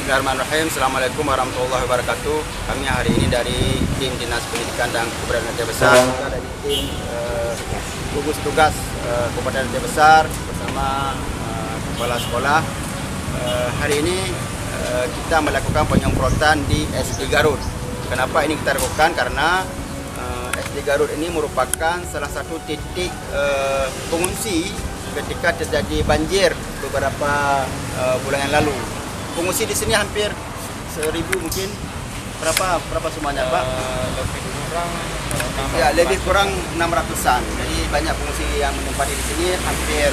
Bismillahirrahmanirrahim. Assalamualaikum warahmatullahi wabarakatuh. Kami hari ini dari tim Dinas Pendidikan dan Kebudayaan Aceh Besar, dari tim gugus tugas Kabupaten Aceh Besar bersama kepala sekolah. Hari ini kita melakukan penyemprotan di SD Garut. Kenapa ini kita lakukan? Karena SD Garut ini merupakan salah satu titik pengungsi ketika terjadi banjir beberapa bulan yang lalu. Pengungsi di sini hampir 1.000 mungkin. Berapa semuanya, Pak? Lebih kurang 600-an. Jadi banyak pengungsi yang menempati di sini hampir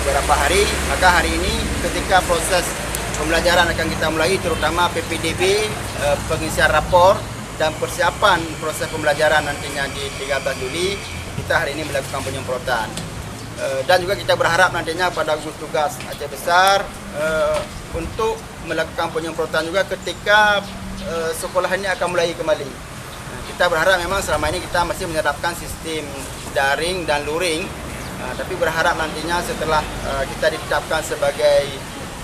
beberapa hari. Maka hari ini ketika proses pembelajaran akan kita mulai, terutama PPDB, pengisian rapor dan persiapan proses pembelajaran nantinya di 13 Juli, kita hari ini melakukan penyemprotan. Dan juga kita berharap nantinya pada gugus tugas Aceh Besar untuk melakukan penyemprotan juga ketika sekolah ini akan mulai kembali. Kita berharap memang selama ini kita masih menerapkan sistem daring dan luring, tapi berharap nantinya setelah kita ditetapkan sebagai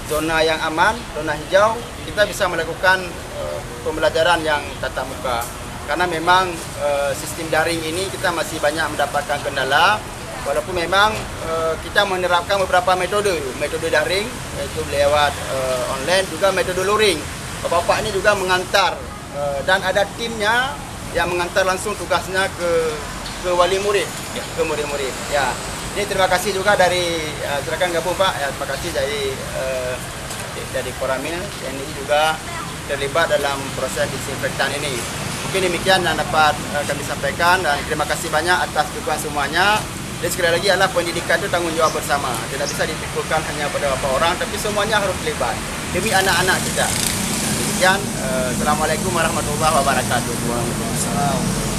zona yang aman, zona hijau, kita bisa melakukan pembelajaran yang tatap muka. Karena memang sistem daring ini kita masih banyak mendapatkan kendala. Walaupun memang kita menerapkan beberapa metode daring, yaitu lewat online, juga metode luring. Bapak-bapak ini juga mengantar dan ada timnya yang mengantar langsung tugasnya ke wali murid, ke murid-murid. Ya, ini terima kasih juga dari silakan gabung Pak. Ya, terima kasih dari Koramil yang ini juga terlibat dalam proses disinfektan ini. Mungkin demikian yang dapat kami sampaikan, dan terima kasih banyak atas dukungan semuanya. Dan sekali lagi adalah pendidikan itu tanggung jawab bersama. Tidak bisa dipikulkan hanya pada beberapa orang, tapi semuanya harus terlibat demi anak-anak kita. Demikian, Assalamualaikum warahmatullahi wabarakatuh. Waalaikumsalam.